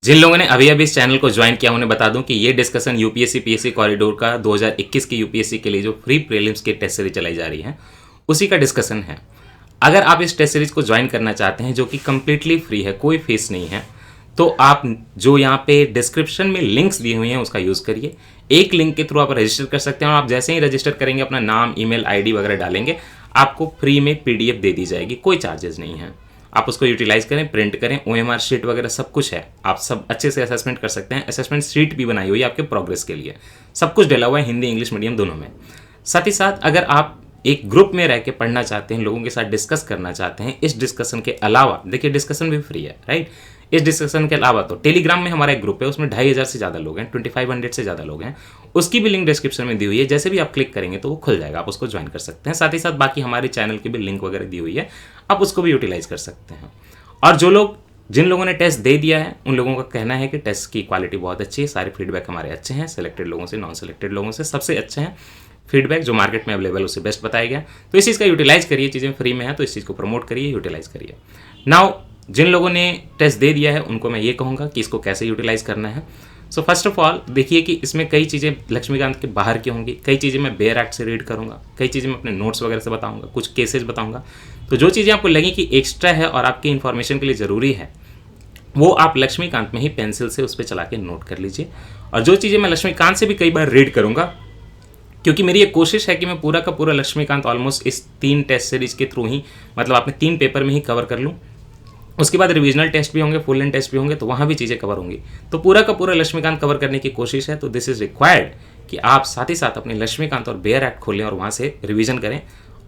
जिन लोगों ने अभी अभी इस चैनल को ज्वाइन किया उन्हें बता दूं कि ये डिस्कशन यूपीएससी पीएससी कॉरिडोर का 2021 की यूपीएससी के लिए जो फ्री प्रीलिम्स की टेस्ट सीरीज चलाई जा रही है उसी का डिस्कशन है। अगर आप इस टेस्ट सीरीज को ज्वाइन करना चाहते हैं जो कि कंप्लीटली फ्री है, कोई फीस नहीं है, तो आप जो यहाँ पे डिस्क्रिप्शन में लिंक्स दिए हुए हैं उसका यूज़ करिए। एक लिंक के थ्रू आप रजिस्टर कर सकते हैं और आप जैसे ही रजिस्टर करेंगे, अपना नाम, ईमेल आईडी वगैरह डालेंगे, आपको फ्री में पीडीएफ दे दी जाएगी, कोई चार्जेस नहीं है। आप उसको यूटिलाइज करें, प्रिंट करें, ओएमआर शीट वगैरह सब कुछ है, आप सब अच्छे से असेसमेंट कर सकते हैं। असेसमेंट शीट भी बनाई हुई है आपके प्रोग्रेस के लिए, सब कुछ डला हुआ है हिंदी इंग्लिश मीडियम दोनों में। साथ ही साथ अगर आप एक ग्रुप में रह के पढ़ना चाहते हैं, लोगों के साथ डिस्कस करना चाहते हैं, इस डिस्कशन के अलावा, देखिए डिस्कशन भी फ्री है, राइट, इस डिस्कशन के अलावा तो टेलीग्राम में हमारा एक ग्रुप है, उसमें 2500 से ज़्यादा लोग हैं, 2500 से ज़्यादा लोग हैं, उसकी भी लिंक डिस्क्रिप्शन में दी हुई है। जैसे भी आप क्लिक करेंगे तो वो खुल जाएगा, आप उसको ज्वाइन कर सकते हैं। साथ ही साथ बाकी हमारे चैनल की भी लिंक वगैरह दी हुई है, आप उसको भी यूटिलाइज कर सकते हैं। और जिन लोगों ने टेस्ट दे दिया है उन लोगों का कहना है कि टेस्ट की क्वालिटी बहुत अच्छी है, सारे फीडबैक हमारे अच्छे हैं, सिलेक्टेड लोगों से, नॉन सिलेक्टेड लोगों से, सबसे अच्छे हैं फीडबैक, जो मार्केट में अवेलेबल उससे बेस्ट बताया गया। तो इस चीज़ का यूटिलाइज करिए, चीज़ें फ्री में है तो इस चीज़ को प्रमोट करिए, यूटिलाइज करिए। नाउ जिन लोगों ने टेस्ट दे दिया है उनको मैं ये कहूँगा कि इसको कैसे यूटिलाइज करना है। सो फर्स्ट ऑफ ऑल देखिए कि इसमें कई चीज़ें लक्ष्मीकांत के बाहर की होंगी, कई चीज़ें मैं बेयर एक्ट से रीड करूँगा, कई चीज़ें मैं अपने नोट्स वगैरह से बताऊँगा, कुछ केसेस बताऊँगा। तो जो चीज़ें आपको लगी कि एक्स्ट्रा है और आपकी इन्फॉर्मेशन के लिए ज़रूरी है, वो आप लक्ष्मीकांत में ही पेंसिल से उस पर चला के नोट कर लीजिए। और जो चीज़ें मैं लक्ष्मीकांत से भी कई बार रीड करूँगा, क्योंकि मेरी एक कोशिश है कि मैं पूरा का पूरा लक्ष्मीकांत ऑलमोस्ट इस 3 टेस्ट सीरीज के थ्रू ही, मतलब आपने 3 पेपर में ही कवर कर लूँ। उसके बाद रिविजनल टेस्ट भी होंगे, फुल एंड टेस्ट भी होंगे, तो वहाँ भी चीज़ें कवर होंगी। तो पूरा का पूरा लक्ष्मीकांत कवर करने की कोशिश है। तो दिस इज़ रिक्वायर्ड कि आप साथ ही साथ अपने लक्ष्मीकांत और बेयर एक्ट खोलें और वहाँ से रिवीजन करें,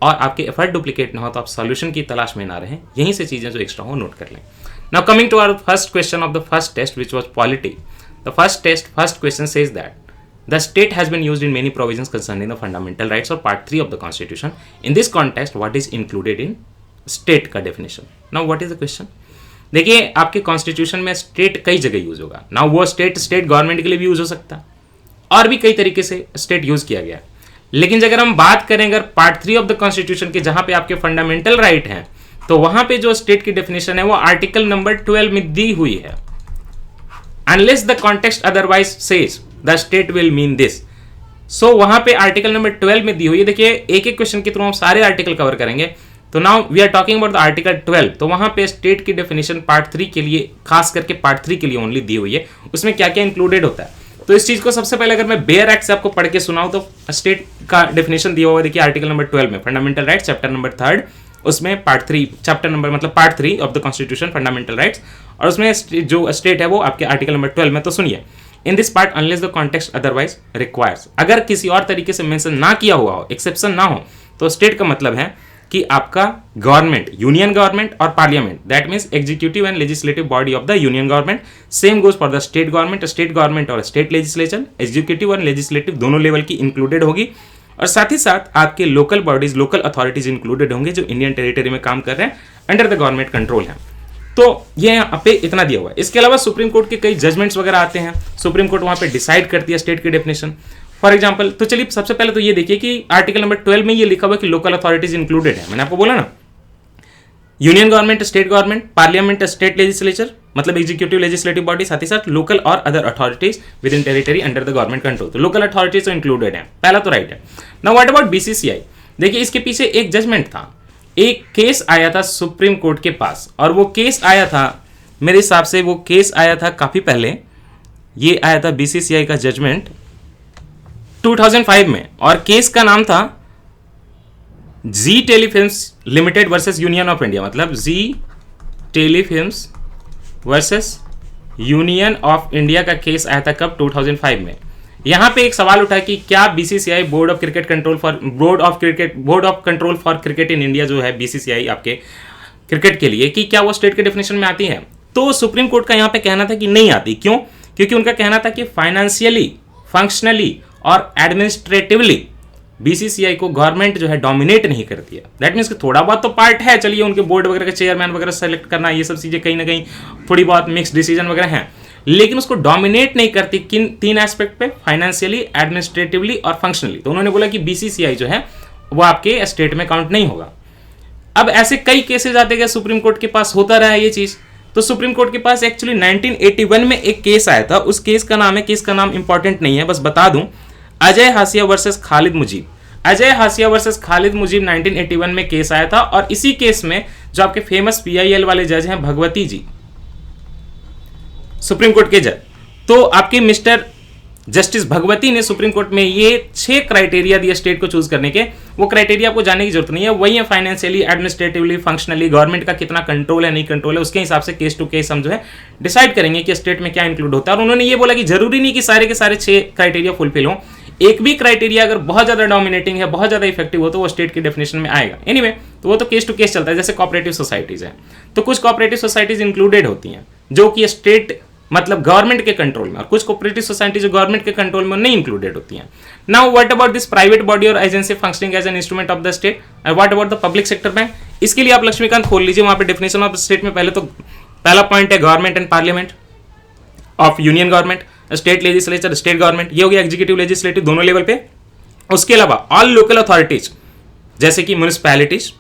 और आपके एफर्ट डुप्लीकेट ना हो, तो आप सॉल्यूशन की तलाश में ना रहें, यहीं से चीज़ें जो एक्स्ट्रा हो नोट कर लें। Now coming to our first question of the first test which was polity. The first question says that the state has been used in many provisions concerning the fundamental rights or part 3 of the constitution. In this context, what is included in state का definition? Now what is the question? देखिए आपके constitution में state कई जगह use होगा। Now वो state government के लिए भी यूज हो सकता है, और भी कई तरीके से स्टेट यूज किया गया। लेकिन अगर हम बात करें अगर पार्ट 3 ऑफ द कॉन्स्टिट्यूशन की, जहां पे आपके फंडामेंटल राइट हैं, तो वहां पे जो स्टेट की डेफिनेशन है वो आर्टिकल नंबर 12 में दी हुई है। Unless the context otherwise says the state will mean this. So वहां पे आर्टिकल नंबर 12 में दी हुई है। देखिए एक एक क्वेश्चन के थ्रू हम सारे आर्टिकल कवर करेंगे। तो now we are talking about the article 12। तो वहां पे स्टेट की डेफिनेशन पार्ट 3 के लिए, खास करके पार्ट 3 के लिए ओनली दी हुई है। उसमें क्या क्या इंक्लूडेड होता है, तो इस चीज को सबसे पहले अगर मैं बेयर एक्ट से आपको पढ़ के सुनाऊं तो स्टेट का डेफिनेशन दिया हुआ है। देखिए आर्टिकल नंबर 12 में फंडामेंटल राइट्स चैप्टर नंबर 3, उसमें पार्ट 3 चैप्टर नंबर मतलब part 3 of the constitution fundamental rights, और उसमें जो स्टेट है वो आपके आर्टिकल नंबर 12 में। तो सुनिए, in this part unless the context otherwise requires, अगर किसी और तरीके से मेंशन ना किया हुआ हो, एक्सेप्शन ना हो, तो स्टेट का मतलब है कि आपका गवर्नमेंट, यूनियन गवर्नमेंट और parliament, that means executive and legislative body of the union government, same goes for the state government और स्टेट लेजिस्लेचर, एग्जीक्यूटिव और लेजिस्लेटिव दोनों लेवल की इंक्लूडेड होगी। और साथ ही साथ आपके local bodies, local authorities included होंगे जो इंडियन टेरिटरी में काम कर रहे हैं, अंडर द गवर्नमेंट कंट्रोल है। तो ये यहाँ पे इतना दिया हुआ है। इसके अलावा सुप्रीम कोर्ट के कई जजमेंट्स वगैरह आते हैं, सुप्रीम कोर्ट वहां पे डिसाइड करती है स्टेट की डेफिनेशन। फॉर एग्जांपल, तो चलिए सबसे पहले तो ये देखिए कि आर्टिकल नंबर 12 में ये लिखा हुआ कि लोकल अथॉरिटीज इंक्लूडेड है। मैंने आपको बोला ना, union government, state government, parliament, state legislature मतलब एग्जीक्यूटिव लेजिस्लेटिव बॉडी, साथ ही साथ लोकल और other authorities with in territory under the government control. तो लोकल अथॉरिटीज तो इंक्लूडेड है, पहला तो राइट है। Now what about BCCI? देखिए इसके पीछे एक जजमेंट था, एक केस आया था सुप्रीम कोर्ट के पास, और वो केस आया था, मेरे हिसाब से वो केस आया था काफी पहले। ये आया था बीसीसीआई का जजमेंट 2005 में, और केस का नाम था Zee telefilms limited versus Union of India, मतलब Zee telefilms versus Union of India का केस आया था कब? 2005 में। यहां पे एक सवाल उठा कि क्या BCCI board of control for cricket in India जो है बीसीसीआई आपके क्रिकेट के लिए, कि क्या वो स्टेट के डेफिनेशन में आती है? तो सुप्रीम कोर्ट का यहां पे कहना था कि नहीं आती। क्यों? क्योंकि उनका कहना था कि फाइनेंशियली, फंक्शनली और एडमिनिस्ट्रेटिवली बीसीसीआई को गवर्नमेंट जो है डोमिनेट नहीं करती है। दैट मीन्स कि थोड़ा बहुत तो पार्ट है, चलिए उनके बोर्ड वगैरह के चेयरमैन वगैरह सेलेक्ट करना, ये सब चीजें कहीं ना कहीं थोड़ी बहुत मिक्स डिसीजन वगैरह हैं, लेकिन उसको डोमिनेट नहीं करती। किन 3 एस्पेक्ट पे? फाइनेंशियली, एडमिनिस्ट्रेटिवली और फंक्शनली। तो उन्होंने बोला कि बीसीसीआई जो है वो आपके स्टेट में काउंट नहीं होगा। अब ऐसे कई केसेस आते गए, सुप्रीम कोर्ट के पास होता रहा ये चीज। तो सुप्रीम कोर्ट के पास एक्चुअली 1981 में एक केस आया था, उस केस का नाम है, केस का नाम इंपॉर्टेंट नहीं है, बस बता दूं, अजय हाशिया वर्सेस खालिद मुजीब। अजय हाशिया वर्सेस खालिद मुजीब 1981 में केस आया था, और इसी केस में जो आपके फेमस PIL वाले जज हैं भगवती जी, सुप्रीम कोर्ट के जज, तो आपके मिस्टर जस्टिस भगवती ने सुप्रीम कोर्ट में ये 6 क्राइटेरिया दिए स्टेट को चूज करने के। वो क्राइटेरिया आपको जानने की जरूरत नहीं है, वही है फाइनेंशियली, एडमिनिस्ट्रेटिवली, फंक्शनली, गवर्नमेंट का कितना कंट्रोल है, नहीं कंट्रोल है, उसके हिसाब से केस टू केस हम जो है डिसाइड करेंगे कि स्टेट में क्या इंक्लूड होता है। और उन्होंने ये बोला कि जरूरी नहीं कि सारे के सारे 6 क्राइटेरिया फुलफिल हो, एक भी क्राइटेरिया अगर बहुत ज्यादा डोमिनेटिंग है, बहुत ज्यादा इफेक्टिव हो, तो वो स्टेट की डेफिनेशन में आएगा। एनीवे, तो वो तो केस टू केस चलता है। जैसे कोऑपरेटिव सोसाइटीज है, तो कुछ कोऑपरेटिव सोसाइटीज इंक्लूडेड होती हैं जो कि स्टेट मतलब गवर्नमेंट के कंट्रोल में, और कुछ कोऑपरेटिव सोसाइटी जो गवर्नमेंट के कंट्रोल में नहीं इंक्लूडेड होती हैं। Now what about this private body और agency functioning as an instrument of the state, and what about the public sector bank? इसके लिए आप लक्ष्मीकांत खोल लीजिए, वहां पे डेफिनेशन ऑफ स्टेट में पहले तो पहला पॉइंट है government and parliament of union government, state legislature, state government, ये हो गया एग्जीक्यूटिव लेजिस्लेटिव दोनों लेवल पे। उसके अलावा ऑल लोकल अथॉरिटीज जैसे कि म्युनिसिपैलिटीज,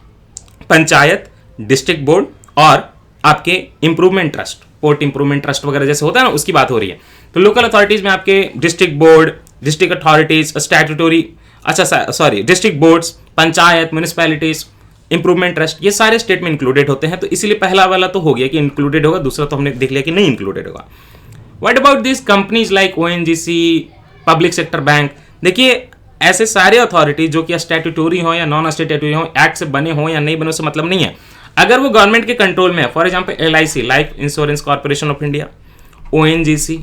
पंचायत, डिस्ट्रिक्ट बोर्ड और आपके improvement trust, port improvement trust वगैरह जैसे होता है ना, उसकी बात हो रही है। तो लोकल अथॉरिटीज में आपके district board, district authorities, statutory, district boards, panchayat, municipalities, improvement trust, ये सारे स्टेट में इंक्लूडेड होते हैं। तो इसीलिए पहला वाला तो हो गया कि इंक्लूडेड होगा, दूसरा तो हमने देख लिया कि नहीं इंक्लूडेड होगा। What about this companies like ONGC, public sector bank? देखिए, ऐसे सारे अथॉरिटी जो कि स्टैट्यूटरी हो या नॉन स्टैट्यूटरी हो, एक्ट से बने हो या नहीं बने, उससे मतलब नहीं है। अगर वो गवर्नमेंट के कंट्रोल में है, for example LIC, life insurance corporation of India, ONGC,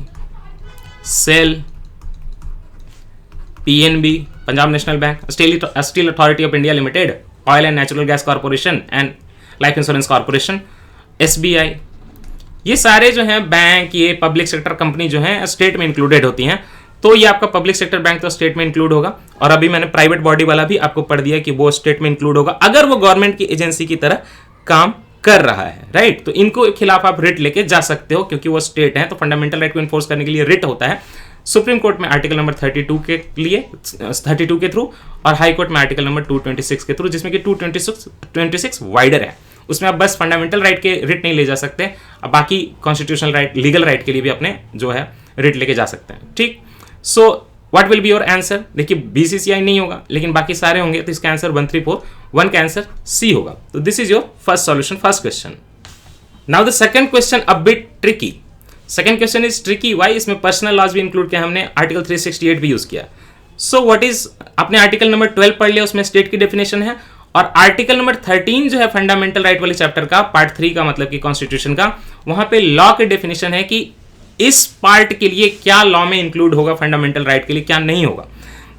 SAIL, PNB, Punjab national bank, steel authority of India limited, oil and natural gas corporation and life insurance corporation, SBI, ये सारे जो हैं बैंक, ये public sector company जो हैं state में included होती हैं। तो ये आपका पब्लिक सेक्टर बैंक तो स्टेट में इंक्लूड होगा, और अभी मैंने प्राइवेट बॉडी वाला भी आपको पढ़ दिया कि वो स्टेट में इंक्लूड होगा अगर वो गवर्नमेंट की एजेंसी की तरह काम कर रहा है, राइट। तो इनको खिलाफ आप रिट लेके जा सकते हो क्योंकि वो स्टेट है, तो फंडामेंटल राइट को इन्फोर्स करने के लिए रिट होता है सुप्रीम कोर्ट में आर्टिकल नंबर 32 के लिए 32 के थ्रू, और हाई कोर्ट में आर्टिकल नंबर 226 के थ्रू, जिसमें कि 226 वाइडर है। उसमें आप बस फंडामेंटल राइट के रिट नहीं ले जा सकते, अब बाकी कॉन्स्टिट्यूशनल राइट, लीगल राइट के लिए भी अपने जो है रिट लेके जा सकते हैं, ठीक। So what will be your answer? देखिए, BCCI नहीं होगा लेकिन बाकी सारे होंगे, तो इसका आंसर 1341 का आंसर C होगा। तो this is your first solution, first question. Now the second question a bit tricky. Second question is tricky, why? इसमें पर्सनल लॉज भी इंक्लूड किया हमने, आर्टिकल 368 भी यूज किया। सो व्हाट इज, आपने आर्टिकल नंबर 12 पढ़ लिया, उसमें स्टेट की डेफिनेशन है, और आर्टिकल नंबर 13 जो है फंडामेंटल राइट वाले चैप्टर का, पार्ट 3 का, मतलब कि कॉन्स्टिट्यूशन का, वहां पे लॉ की डेफिनेशन है कि इस पार्ट के लिए क्या लॉ में इंक्लूड होगा, फंडामेंटल राइट के लिए क्या नहीं होगा।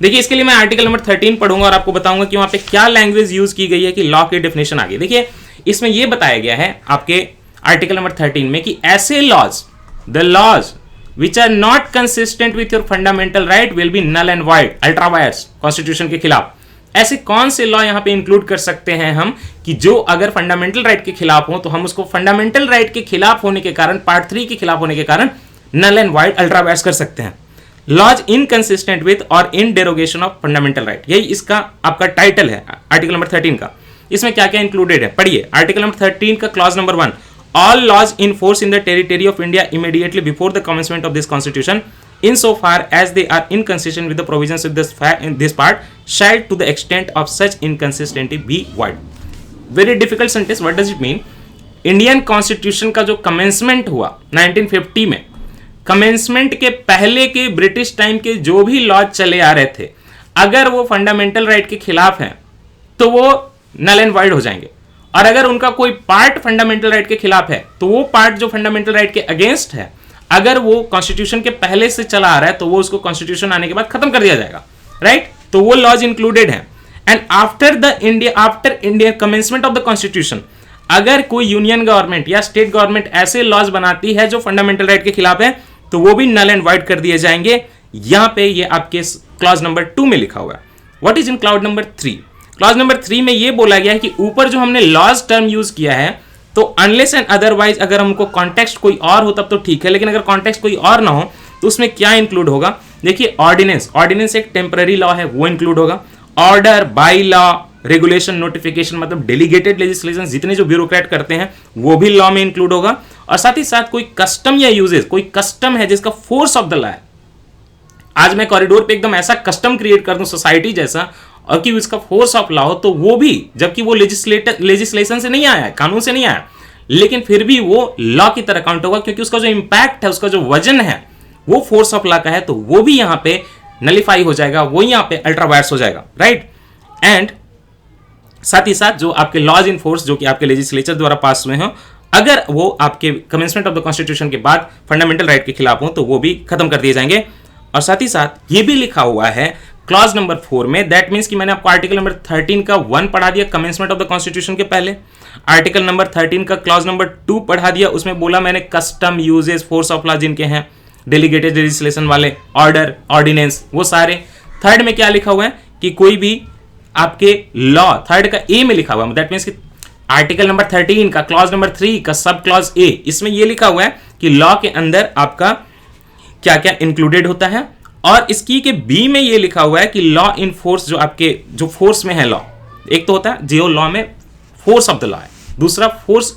देखिए, इसके लिए मैं आर्टिकल नंबर 13 पढ़ूंगा और आपको बताऊंगा कि वहां पे क्या लैंग्वेज यूज की गई है कि लॉ की डेफिनेशन आ गई। देखिए, इसमें यह बताया गया है आपके आर्टिकल नंबर 13 में कि ऐसे laws, the laws which are not consistent with your fundamental right will be null and void, ultra vires, constitution के खिलाफ। ऐसे कौन से लॉ यहां पे इंक्लूड कर सकते हैं हम कि जो अगर फंडामेंटल राइट के खिलाफ हो तो हम उसको फंडामेंटल राइट के खिलाफ होने के कारण, पार्ट 3 के खिलाफ होने के कारण null and void, ultra vires कर सकते हैं। लॉज इनकंसिस्टेंट विथ और in derogation of fundamental right, यही इसका आपका टाइटल है आर्टिकल नंबर 13 का। इसमें क्या क्या इंक्लूडेड है पढ़िए। आर्टिकल नंबर 13 का clause number 1, all laws in force in the territory of India immediately before the commencement of this constitution insofar as they are inconsistent with the provisions of this part shall to the extent of such inconsistency be void. Very difficult sentence. What does it mean? Indian constitution का जो commencement हुआ 1950 में, commencement के पहले के British time के जो भी लॉज चले आ रहे थे, अगर वो फंडामेंटल राइट के खिलाफ हैं तो वो नल एंड वाइड हो जाएंगे, और अगर उनका कोई पार्ट फंडामेंटल राइट के खिलाफ है तो वो पार्ट जो फंडामेंटल राइट के अगेंस्ट है, अगर वो कॉन्स्टिट्यूशन के पहले से चला आ रहा है तो वो उसको कॉन्स्टिट्यूशन आने के बाद खत्म कर दिया जाएगा, राइट। तो वो लॉज इंक्लूडेड है। And after India commencement of the constitution, अगर कोई यूनियन गवर्नमेंट या स्टेट गवर्नमेंट ऐसे लॉज बनाती है जो फंडामेंटल राइट के खिलाफ है तो वो भी नल एंड वाइड कर दिए जाएंगे। यहां पे ये आपके क्लॉज नंबर 2 में लिखा हुआ है। What is in clause number 3? Clause number 3 में ये बोला गया है कि ऊपर जो हमने लॉज टर्म यूज किया है, तो अनलेस एंड अदरवाइज अगर हमको कॉन्टेक्स्ट कोई और हो तब तो ठीक है, लेकिन अगर कॉन्टेक्स्ट कोई और ना हो तो उसमें क्या इंक्लूड होगा? देखिए, ऑर्डिनेंस एक टेम्पररी लॉ है, वो इंक्लूड होगा। Order, by law, regulation, notification, मतलब डेलीगेटेड लेजिस्लेशन जितने जो ब्यूरोक्रेट करते हैं वो भी लॉ में इंक्लूड होगा। और साथ ही साथ कोई कस्टम या यूजेस, कोई कस्टम है जिसका फोर्स ऑफ द लॉ है, आज मैं कॉरिडोर पे एकदम ऐसा कस्टम क्रिएट कर दूं सोसाइटी जैसा और कि उसका फोर्स ऑफ लॉ हो, तो वो भी, जबकि वो लेजिस्लेशन से नहीं आया है, कानून से नहीं आया, लेकिन फिर भी वो लॉ की तरह काउंट होगा क्योंकि उसका जो इंपैक्ट है, उसका जो वजन है वो फोर्स ऑफ लॉ का है, तो वो भी यहां पे नलिफाई हो जाएगा, वो यहां पे अल्ट्रा वायर्स हो जाएगा, राइट। एंड साथ ही साथ जो आपके लॉज इन फोर्स जो कि आपके लेजिस्लेचर द्वारा पास हुए हैं, अगर वो आपके कमेंसमेंट ऑफ द कॉन्स्टिट्यूशन के बाद फंडामेंटल राइट के खिलाफ हो तो वो भी खत्म कर दिए जाएंगे। और साथ ही साथ ये भी लिखा हुआ है क्लॉज नंबर 4 में, दैट मीन्स कि मैंने आपको आर्टिकल नंबर 13 का 1 पढ़ा दिया कमेंसमेंट ऑफ द कॉन्स्टिट्यूशन के पहले, आर्टिकल नंबर 13 का क्लॉज नंबर 2 पढ़ा दिया, उसमें बोला मैंने custom, uses, force of law जिनके हैं, डेलीगेटेड लेजिस्लेशन वाले, ऑर्डर, ऑर्डिनेंस, वो सारे। थर्ड में क्या लिखा हुआ है कि कोई भी आपके लॉ, थर्ड का ए में लिखा हुआ है, दैट मीन्स कि आर्टिकल नंबर 13 का क्लॉज नंबर 3 का सब क्लॉज ए, इसमें यह लिखा हुआ है कि लॉ के अंदर आपका क्या क्या इंक्लूडेड होता है। और इसकी के बी में यह लिखा हुआ है कि लॉ इन फोर्स, जो आपके जो फोर्स में है लॉ, एक तो होता है जो लॉ में फोर्स ऑफ द लॉ है, दूसरा फोर्स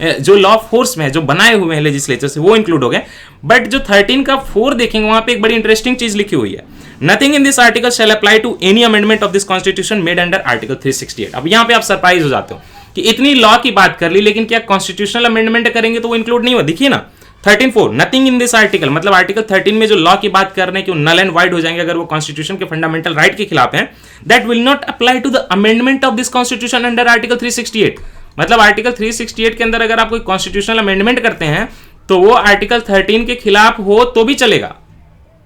जो लॉ फोर्स में है, जो बनाए हुए हैं लेजिस्लेचर से, वो इंक्लूड हो गए। बट जो 13 का 4 देखेंगे वहां पे एक बड़ी इंटरेस्टिंग चीज लिखी हुई है, nothing in this article shall apply to any amendment of this constitution made under article 368। अब यहां पे आप सरप्राइज हो जाते हो कि इतनी लॉ की बात कर ली, लेकिन क्या कॉन्स्टिट्यूशनल अमेंडमेंट करेंगे तो वो इंक्लूड नहीं हुआ। देखिए ना 13.4, नथिंग इन दिस आर्टिकल, मतलब आर्टिकल 13 में जो लॉ की बात कर रहे हैं कि वो नल एंड वाइड हो जाएंगे अगर वो कॉन्स्टिट्यूशन के फंडामेंटल राइट के खिलाफ है, that will not apply to the amendment of this constitution under article 368। मतलब आर्टिकल 368 के अंदर अगर आप कोई कॉन्स्टिट्यूशनल अमेंडमेंट करते हैं तो वो आर्टिकल 13 के खिलाफ हो तो भी चलेगा।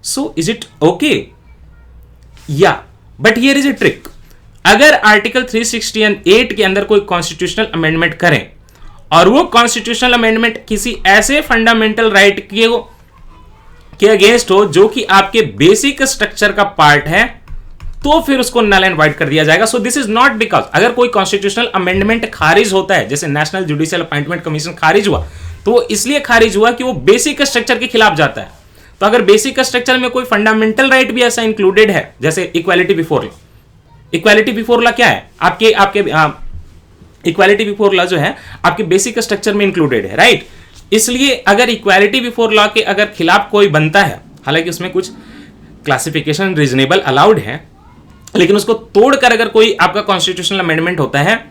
So is it okay? या but here is a trick, अगर आर्टिकल 368 के अंदर कोई कॉन्स्टिट्यूशनल अमेंडमेंट करें और वो कॉन्स्टिट्यूशनल अमेंडमेंट किसी ऐसे फंडामेंटल राइट के अगेंस्ट हो जो कि आपके बेसिक स्ट्रक्चर का पार्ट है, तो फिर उसको नल एंड वाइड कर दिया जाएगा। सो दिस इज नॉट बिकॉज अगर कोई कॉन्स्टिट्यूशनल अमेंडमेंट खारिज होता है, जैसे नेशनल जुडिशियल अपॉइंटमेंट कमीशन खारिज हुआ, तो वो इसलिए खारिज हुआ कि वो बेसिक स्ट्रक्चर के खिलाफ जाता है। तो अगर बेसिक स्ट्रक्चर में कोई फंडामेंटल राइट भी ऐसा इंक्लूडेड है, जैसे equality before law, equality before law क्या है, आपके इक्वालिटी बिफोर लॉ जो है आपके बेसिक स्ट्रक्चर में इंक्लूडेड है, राइट। इसलिए अगर इक्वालिटी बिफोर लॉ के अगर खिलाफ कोई बनता है, हालांकि उसमें कुछ क्लासिफिकेशन रीजनेबल अलाउड है, लेकिन उसको तोड़कर अगर कोई आपका कॉन्स्टिट्यूशनल अमेंडमेंट होता है,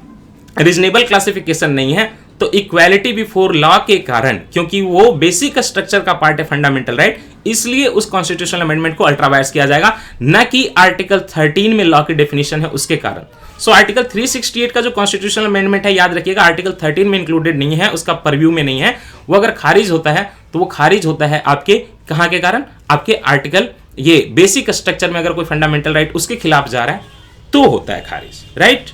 रीजनेबल क्लासिफिकेशन नहीं है, तो इक्वालिटी बिफोर लॉ के कारण, क्योंकि वो बेसिक स्ट्रक्चर का पार्ट है फंडामेंटल राइट, इसलिए उस कॉन्स्टिट्यूशनल अमेंडमेंट को अल्ट्रावायर्स किया जाएगा, न कि आर्टिकल 13 में लॉ की डेफिनेशन है उसके कारण। सो आर्टिकल 368 का जो कॉन्स्टिट्यूशनल अमेंडमेंट है, याद रखिएगा आर्टिकल 13 में इंक्लूडेड नहीं है, उसका परव्यू में नहीं है। वो अगर खारिज होता है तो वो खारिज होता है आपके कहां के कारण, आपके आर्टिकल ये बेसिक स्ट्रक्चर में अगर कोई फंडामेंटल राइट उसके खिलाफ जा रहा है तो होता है खारिज, right.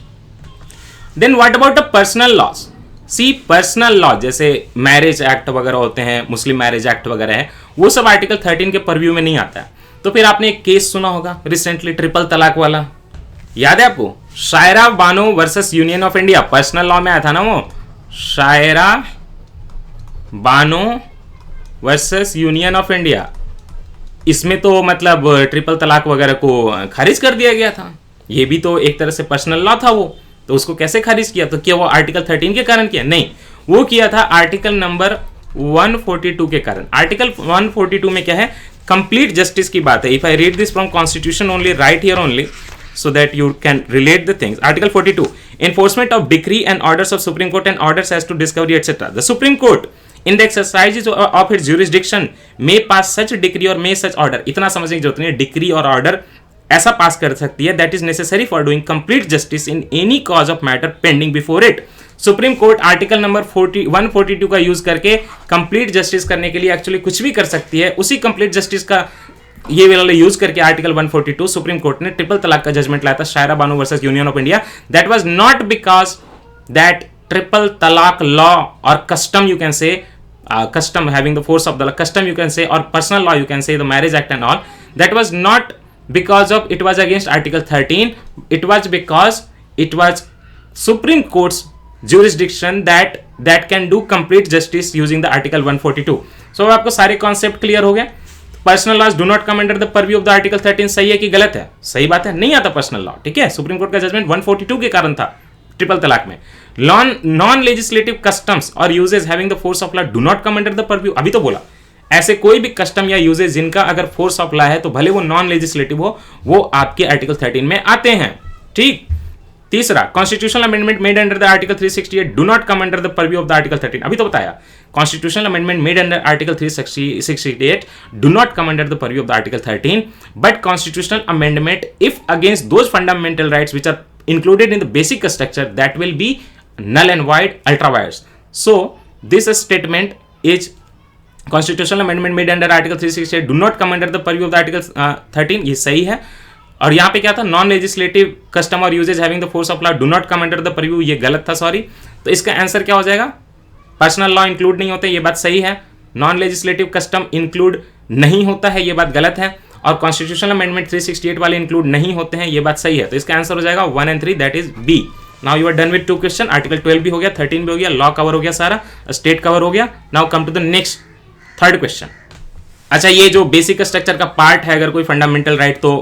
Then what about the personal laws? See personal law जैसे मैरिज एक्ट वगैरह होते हैं, मुस्लिम मैरिज एक्ट वगैरह है, वो सब आर्टिकल 13 के परव्यू में नहीं आता है। तो फिर आपने एक केस सुना होगा रिसेंटली, ट्रिपल तलाक वाला, याद है आपको? Shayara Bano versus Union of India, personal law में आया था ना वो, Shayara Bano versus Union of India. इसमें तो मतलब ट्रिपल तलाक वगैरह को खारिज कर दिया गया था, ये भी तो एक तरह से पर्सनल लॉ था वो, तो उसको कैसे खारिज किया? तो क्या वो आर्टिकल 13 के कारण किया? नहीं, वो किया था आर्टिकल नंबर 142 के कारण। आर्टिकल 142 में क्या है? कंप्लीट जस्टिस की बात है। If I read this from constitution only, right here only, so that you can relate the things. Article 42, enforcement of decree and orders of Supreme Court and orders as to discovery etc. The Supreme Court in the exercise of its jurisdiction may pass such decree or may such order. इतना समझने की जरूरत नहीं है, decree और order ऐसा पास कर सकती है that is necessary for doing complete justice in any cause of matter pending before it. Supreme court article number 142 का यूज करके कंप्लीट जस्टिस करने के लिए एक्चुअली कुछ भी कर सकती है। उसी कंप्लीट जस्टिस का ये वाला यूज करके आर्टिकल 142 सुप्रीम कोर्ट ने ट्रिपल तलाक का जजमेंट लाया था, Shayara Bano versus Union of India. That was not because that triple तलाक लॉ और custom, you can say custom having the force of the custom, you can say, or personal law, you can say, the marriage act and all, that was not because of it was against article 13, it was because it was Supreme Court's jurisdiction that can do complete justice using the article 142. So आपको सारे concept clear हो गए? Personal laws do not come under the purview of the article 13 सही है कि गलत है? सही बात है, नहीं आता पर्सनल लॉ, ठीक है। सुप्रीम कोर्ट का जजमेंट 142 के कारण था ट्रिपल तलाक में। नॉन लेजिस्लेटिव कस्टम्स और usages having the force of law do not come under the purview, अभी तो बोला ऐसे कोई भी कस्टम या यूजेज जिनका अगर फोर्स ऑफ लॉ है तो भले वो नॉन लेजिस्लेटिव हो, वो आपके आर्टिकल 13 में आते हैं, ठीक। तीसरा, constitutional amendment made under the article 368 do not come under the purview of the article 13, अभी तो बताया constitutional amendment made under article 368 do not come under the purview of the article 13, but constitutional amendment if against those fundamental rights which are included in the basic structure that will be null and void ultra vires. So this statement is constitutional amendment made under article 368 do not come under the purview of the article 13, ये सही है। और यहाँ पे क्या था, non legislative custom और usages having the force of law do not come under the purview, ये गलत था, सॉरी। तो इसका आंसर क्या हो जाएगा, पर्सनल लॉ इंक्लूड नहीं होते, ये बात सही है। नॉन लेजिस्लेटिव कस्टम इंक्लूड नहीं होता है, ये बात गलत है। और कॉन्स्टिट्यूशनल अमेंडमेंट 368 वाले इंक्लूड नहीं होते हैं, ये बात सही है। तो इसका आंसर हो जाएगा 1 and 3, that is B. Now you are done with 2 question. Article 12 भी हो गया, 13 भी हो गया, लॉ कवर हो गया सारा, स्टेट कवर हो गया। Now come to the next third question. अच्छा, ये जो बेसिक स्ट्रक्चर का पार्ट है, अगर कोई फंडामेंटल राइट तो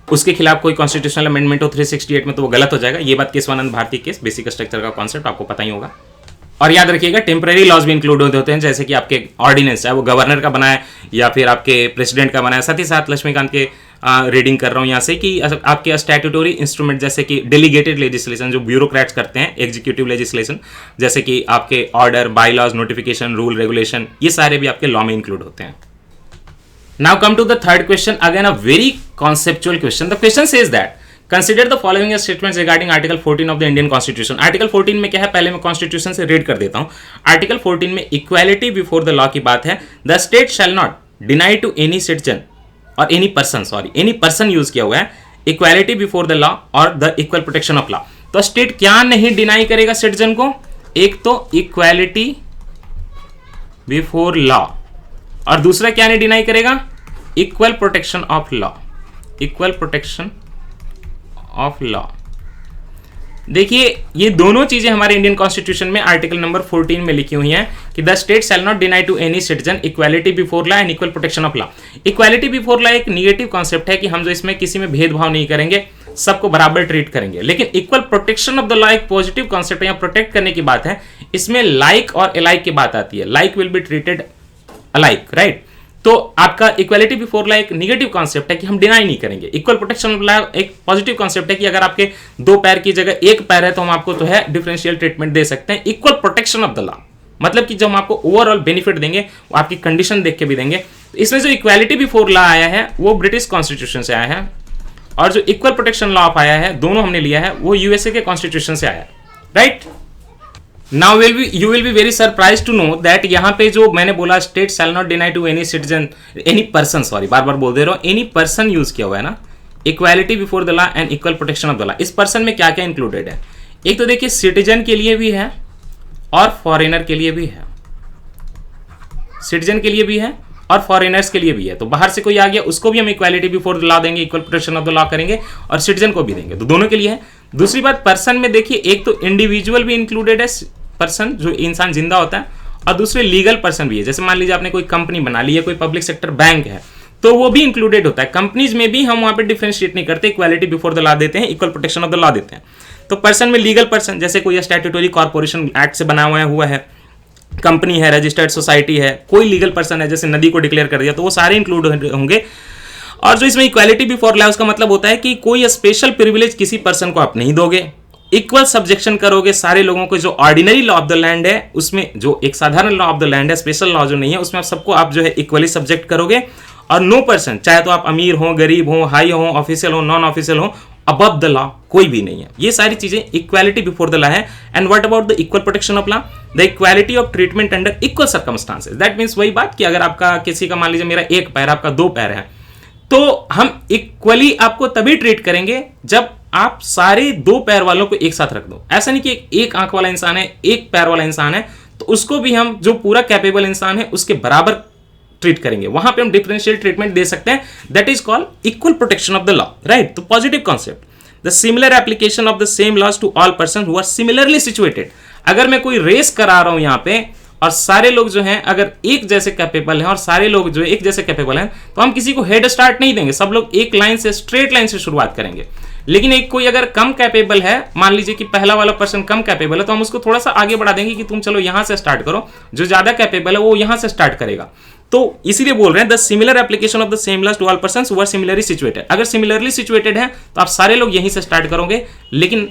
उसके खिलाफ कोई कॉन्स्टिट्यूशनल अमेंडमेंट हो 368 में तो वो गलत हो जाएगा। ये बात Kesavananda Bharati case, basic structure का कॉन्सेप्ट आपको पता ही होगा। और याद रखिएगा टेम्परेरी लॉज भी इंक्लूड होते हैं, जैसे कि आपके ऑर्डिनेंस, चाहे वो गवर्नर का बनाए या फिर आपके प्रेसिडेंट का बनाए। साथ ही साथ लक्ष्मीकांत के रीडिंग कर रहा हूँ यहाँ से कि आपके स्टैट्यूटरी इंस्ट्रूमेंट जैसे कि डेलीगेटेड लेजिस्लेशन जो ब्यूरोक्रेट्स करते हैं, एग्जीक्यूटिव लेजिस्लेशन जैसे कि आपके order, bylaws, notification, rule, regulation, ये सारे भी आपके लॉ में इंक्लूड होते हैं। Now come to the third question, again a very conceptual question. The question says that consider the following statements regarding Article 14 of the Indian Constitution. Article 14 में क्या है, पहले मैं Constitution से read कर देता हूँ। Article 14 में equality before the law की बात है। The state shall not deny to any citizen or any person, sorry, any person use किया हुआ है, equality before the law और the equal protection of law। तो state क्या नहीं डिनाई करेगा citizen को, एक तो equality before law और दूसरा क्या नहीं डिनाई करेगा, equal protection of law, equal protection of law. देखिए ये दोनों चीजें हमारे इंडियन कॉन्स्टिट्यूशन में आर्टिकल नंबर 14 में लिखी हुई हैं कि the state shall not deny to any citizen equality before law and equal protection of law. Equality before law एक निगेटिव कॉन्सेप्ट है कि हम जो इसमें किसी में भेदभाव नहीं करेंगे, सबको बराबर ट्रीट करेंगे। लेकिन equal protection of the law एक पॉजिटिव कॉन्सेप्ट है, यहाँ प्रोटेक्ट करने की बात है। इसमें लाइक और अलाइक की बात आती है, like will be treated alike, right. तो आपका इक्वालिटी बिफोर लॉ एक निगेटिव कॉन्सेप्ट है कि हम डिनाई नहीं करेंगे। इक्वल प्रोटेक्शन ऑफ लॉ एक पॉजिटिव कॉन्सेप्ट है कि अगर आपके 2 पैर की जगह 1 पैर है तो हम आपको तो है डिफरेंशियल ट्रीटमेंट दे सकते हैं। Equal protection of the law मतलब कि जब हम आपको ओवरऑल बेनिफिट देंगे वो आपकी कंडीशन देख के भी देंगे। इसमें जो इक्वालिटी बिफोर लॉ आया है वो ब्रिटिश कॉन्स्टिट्यूशन से आया है और जो इक्वल प्रोटेक्शन लॉ आया है, दोनों हमने लिया है, वो यूएसए के कॉन्स्टिट्यूशन से आया है, right. Now you will be very surprise to know that यहाँ पे जो मैंने बोला state shall not deny to any citizen, any person, sorry बार बार बोल दे रहा हूँ, एनी पर्सन यूज किया हुआ है ना, equality before the law and equal protection of the law. इस पर्सन में क्या क्या इंक्लूडेड है, एक तो देखिए सिटीजन के लिए भी है और फॉरेनर के लिए भी है, सिटीजन के लिए भी है और फॉरेनर्स के लिए भी है। तो बाहर से कोई आ गया उसको भी हम इक्वालिटी बिफोर द लॉ देंगे, equal protection of the law करेंगे और सिटीजन को भी देंगे, तो दोनों के लिए है। दूसरी बात पर्सन में देखिए एक तो इंडिविजुअल भी इंक्लूडेड है, पर्सन जो इंसान जिंदा होता है, और दूसरे लीगल पर्सन भी है। जैसे मान लीजिए आपने कोई कंपनी बना ली है, कोई पब्लिक सेक्टर बैंक है, तो वो भी इंक्लूडेड होता है। कंपनीज में भी हम वहां पे डिफरेंशिएट नहीं करते, इक्वालिटी बिफोर द लॉ देते हैं, equal protection of the law देते हैं। तो पर्सन में लीगल पर्सन जैसे कोई स्टैट्यूटरी कॉर्पोरेशन एक्ट से बना हुआ है, कंपनी है, रजिस्टर्ड सोसाइटी है, कोई लीगल पर्सन है, जैसे नदी को डिक्लेयर कर दिया, तो वो सारे इंक्लूड होंगे। और जो इसमें इक्वालिटी बिफोर लॉ उसका मतलब होता है कि कोई स्पेशल प्रिविलेज किसी पर्सन को आप नहीं दोगे, इक्वल सब्जेक्शन करोगे सारे लोगों को। जो ordinary law of the land है उसमें, जो एक साधारण लॉ ऑफ द लैंड है, स्पेशल लॉ जो नहीं है, उसमें आप सबको आप जो है इक्वली सब्जेक्ट करोगे। और नो पर्सन, चाहे तो आप अमीर हो, गरीब हो, हाई हो, ऑफिशियल हो, नॉन ऑफिशियल हो, अबव द लॉ कोई भी नहीं है। ये सारी चीजें इक्वालिटी बिफोर द लॉ है। And what about the equal protection of law, the equality of treatment under equal circumstances. That means वही बात कि अगर आपका किसी का, मान लीजिए मेरा 1 पैर, आपका 2 पैर है, तो हम इक्वली आपको तभी ट्रीट करेंगे जब आप सारे 2 पैर वालों को एक साथ रख दो। ऐसा नहीं कि एक आंख वाला इंसान है, 1 पैर वाला इंसान है, तो उसको भी हम जो पूरा कैपेबल इंसान है उसके बराबर ट्रीट करेंगे। वहां पे हम डिफरेंशियल ट्रीटमेंट दे सकते हैं। That is called equal protection of the law, right. तो positive concept. The similar application of the same laws to all person who are similarly situated. अगर मैं कोई रेस करा रहा हूं यहाँ पे और सारे लोग जो हैं अगर एक जैसे कैपेबल हैं और सारे लोग जो एक जैसे कैपेबल हैं, तो हम किसी को हेड स्टार्ट नहीं देंगे, सब लोग एक लाइन से, स्ट्रेट लाइन से शुरुआत करेंगे। लेकिन एक कोई अगर कम कैपेबल है, मान लीजिए कि पहला वाला पर्सन कम कैपेबल है, तो हम उसको थोड़ा सा आगे बढ़ा देंगे कि तुम चलो यहां से स्टार्ट करो, जो ज्यादा कैपेबल है वो यहां से स्टार्ट करेगा। तो इसीलिए बोल रहे हैं the similar application of the same laws to all persons who are similarly situated. अगर सिमिलरली सिचुएटेड है तो आप सारे लोग यहीं से स्टार्ट करोगे, लेकिन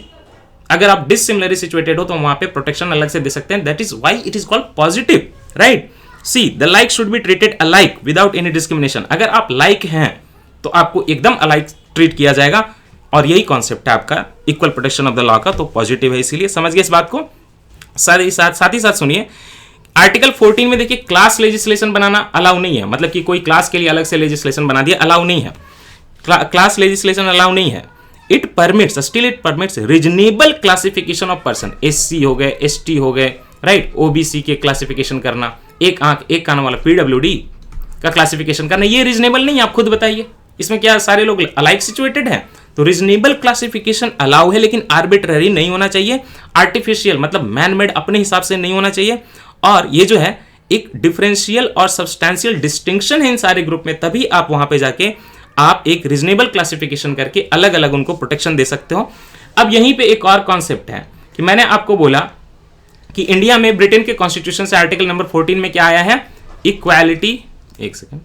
अगर आप डिसिमिलरली सिचुएटेड हो तो वहां पे प्रोटेक्शन अलग से दे सकते हैं। That is why it is called positive, right. See the like should be treated alike without any discrimination. अगर आप लाइक हैं तो आपको एकदम अलाइक ट्रीट किया जाएगा, और यही कॉन्सेप्ट है आपका equal protection of the law का, तो पॉजिटिव है। इसीलिए समझ गए इस बात को। साथ ही साथ सुनिए, आर्टिकल 14 में देखिए क्लास लेजिस्लेशन बनाना अलाउ नहीं है, मतलब कि कोई क्लास के लिए अलग से लेजिस्लेशन बना दिया, अलाउ नहीं है। क्लास लेजिस्लेशन अलाउ नहीं है। It permits, still it permits reasonable classification of person. SC हो गए, एसटी हो गए, राइट, ओबीसी के क्लासिफिकेशन करना, एक आंख एक कान वाला पीडब्ल्यूडी का क्लासिफिकेशन करना, ये रीजनेबल नहीं है। आप खुद बताइए, इसमें क्या सारे लोग अलाइक सिचुएटेड हैं? तो रीजनेबल क्लासिफिकेशन अलाउ है, लेकिन आर्बिट्ररी नहीं होना चाहिए, आर्टिफिशियल मतलब मैन मेड अपने हिसाब से नहीं होना चाहिए। और ये जो है एक डिफरेंशियल और सब्सटैंशियल डिस्टिंक्शन है इन सारे ग्रुप में, तभी आप वहां पे जाके आप एक रीजनेबल क्लासिफिकेशन करके अलग अलग उनको प्रोटेक्शन दे सकते हो। अब यहीं पे एक और कॉन्सेप्ट है कि मैंने आपको बोला कि इंडिया में ब्रिटेन के कॉन्स्टिट्यूशन से आर्टिकल नंबर 14 में क्या आया है? इक्वालिटी, एक second,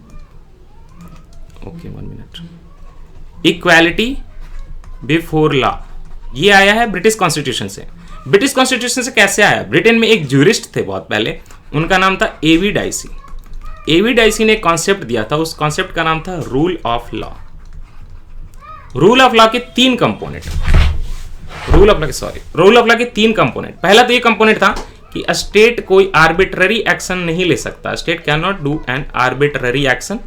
okay 1 minute, equality before law, ये आया है ब्रिटिश कॉन्स्टिट्यूशन से। ब्रिटिश कॉन्स्टिट्यूशन से कैसे आया? ब्रिटेन में एक ज्यूरिस्ट थे बहुत पहले, उनका नाम था एवी डाइसी। एवी डाइसी ने एक कॉन्सेप्ट दिया था, उस कॉन्सेप्ट का नाम था rule of law. Rule of law के 3 कंपोनेंट, रूल ऑफ लॉ के 3 कंपोनेंट। पहला तो ये कंपोनेंट था कि स्टेट कोई आर्बिट्ररी एक्शन नहीं ले सकता, state can not do an arbitrary action.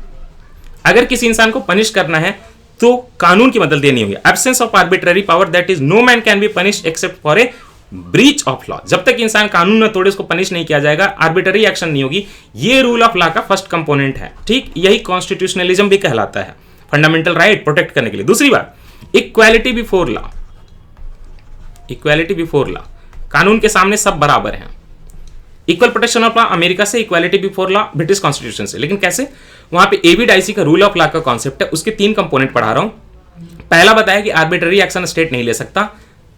अगर किसी इंसान को पनिश करना है तो कानून की मदद लेनी होगी। Absence of arbitrary power, that is no man can be punished except for a breach of law. जब तक इंसान कानून न तोड़े उसको पनिश नहीं किया जाएगा, आर्बिट्ररी एक्शन नहीं होगी। ये रूल ऑफ लॉ का फर्स्ट कंपोनेंट है, ठीक। यही कॉन्स्टिट्यूशनलिज्म भी कहलाता है, फंडामेंटल राइट प्रोटेक्ट करने के लिए। दूसरी बात, equality before law. Equality before law, कानून के सामने सब बराबर हैं। Equal protection of law America से, equality before law British constitution से। लेकिन कैसे? वहां पे एवी डाइसी का रूल ऑफ लॉ का कॉन्सेप्ट है, उसके 3 कंपोनेंट पढ़ा रहा हूं। पहला बताया कि आर्बिट्ररी एक्शन स्टेट नहीं ले सकता,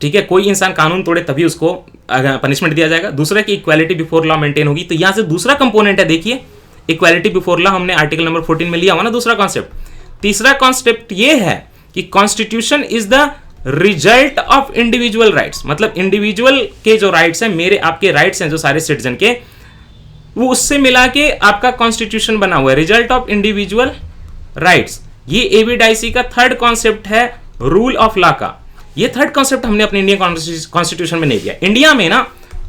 ठीक है, कोई इंसान कानून तोड़े तभी उसको पनिशमेंट दिया जाएगा। दूसरा कि इक्वालिटी बिफोर लॉ मेंटेन होगी। तो यहां से दूसरा कंपोनेंट है, देखिए, इक्वालिटी बिफोर लॉ हमने आर्टिकल नंबर 14 में लिया हुआ ना, दूसरा कॉन्सेप्ट। तीसरा कॉन्सेप्ट ये है कि constitution is the result of individual rights, मतलब इंडिविजुअल के जो राइट्स हैं, मेरे आपके राइट्स हैं जो सारे सिटीजन के, वो उससे मिला के आपका कॉन्स्टिट्यूशन बना हुआ है, रिजल्ट ऑफ इंडिविजुअल राइट्स। ये एवी डाइसी का थर्ड कॉन्सेप्ट है रूल ऑफ लॉ का। ये थर्ड कॉन्सेप्ट हमने अपने इंडियन कॉन्स्टिट्यूशन में नहीं दिया। इंडिया में ना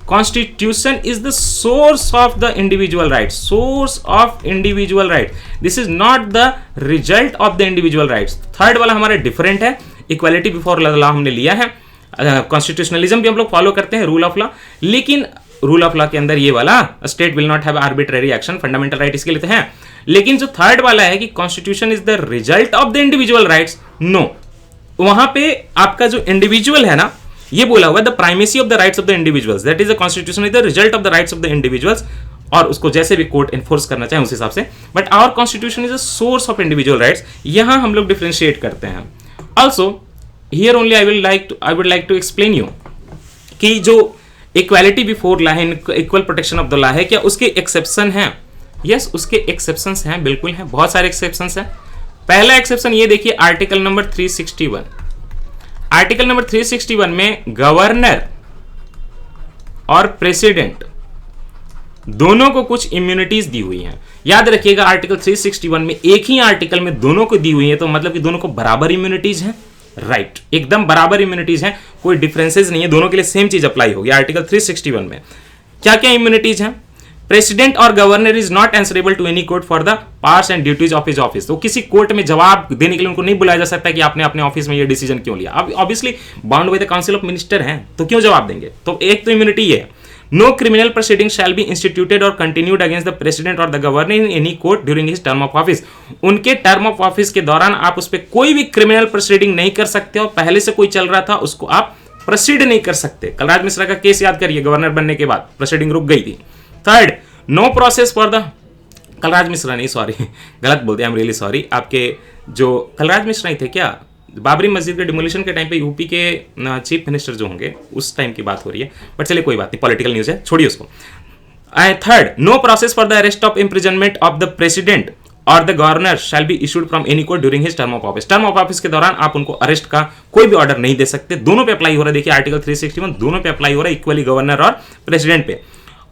constitution is the source of the individual right, source of individual right, this is not the result of the individual rights. Third वाला हमारा डिफरेंट है, इक्वालिटी बिफोर लॉ हमने लिया है, कॉन्स्टिट्यूशनलिज्म भी हम लोग फॉलो करते हैं, रूल ऑफ लॉ। लेकिन रूल ऑफ लॉ के अंदर ये वाला state will not have arbitrary action, fundamental right इसके लिए तो है। लेकिन जो थर्ड वाला है कि constitution is the result of the individual rights, no, वहां पे आपका जो इंडिविजुअल है ना, ये बोला हुआ the primacy of the rights of the individuals, that is the constitution is the result of the rights of the individuals, और उसको जैसे भी कोर्ट एनफोर्स करना चाहे उस हिसाब से। But our constitution is a source of individual rights, यहां हम लोग डिफरेंशिएट करते हैं। Also here only I would like to explain you कि जो इक्वालिटी बिफोर लॉ है, equal protection of the law है, क्या उसके एक्सेप्शन हैं? यस, उसके एक्सेप्शंस हैं, बिल्कुल हैं, बहुत सारे एक्सेप्शंस हैं। पहला एक्सेप्शन ये देखिए, आर्टिकल नंबर 361। आर्टिकल नंबर 361 में गवर्नर और प्रेसिडेंट दोनों को कुछ इम्यूनिटीज दी हुई हैं। याद रखिएगा, आर्टिकल 361 में एक ही आर्टिकल में दोनों को दी हुई है, तो मतलब कि दोनों को बराबर इम्यूनिटीज हैं, राइट, एकदम बराबर इम्यूनिटीज हैं, कोई डिफरेंसेस नहीं है, दोनों के लिए सेम चीज अप्लाई होगी। आर्टिकल 361 में क्या क्या इम्यूनिटीज हैं? प्रेसिडेंट और governor is not answerable to any court for the powers and duties of his office. तो किसी कोर्ट में जवाब देने के लिए उनको नहीं बुलाया जा सकता कि आपने अपने ऑफिस में ये डिसीजन क्यों लिया। अब obviously bound by the council of minister हैं, तो क्यों जवाब देंगे? तो एक तो इम्यूनिटी ये है। No criminal proceeding shall be instituted और कंटिन्यूड अगेंस्ट द प्रेसिडेंट और the governor in any court during his term of office. उनके टर्म ऑफ ऑफिस के दौरान आप उस पर कोई भी क्रिमिनल प्रोसीडिंग नहीं कर सकते हो। पहले से कोई चल रहा था उसको आप प्रोसीड नहीं कर सकते। कलराज मिश्रा का केस याद करिए, गवर्नर बनने के बाद प्रोसीडिंग रुक गई थी, third, no process for the Kalraj Mishra नहीं, सॉरी गलत बोलते हैं, आई एम रियली सॉरी। आपके जो कलराज मिश्रा ही थे क्या, बाबरी मस्जिद के डिमोलिशन के टाइम पे यूपी के चीफ मिनिस्टर जो होंगे उस टाइम की बात हो रही है, बट चलिए कोई बात नहीं, पॉलिटिकल न्यूज है, छोड़िए उसको। Third, no process for the arrest of imprisonment of the president और the governor shall be issued from any court during his term of office. Term of office के दौरान आप उनको अरेस्ट का कोई भी ऑर्डर नहीं दे सकते। दोनों पे अप्लाई हो रहा है, देखिए आर्टिकल 361 दोनों पे अप्लाई हो रहा है इक्वली, गवर्नर और प्रेसिडेंट पे।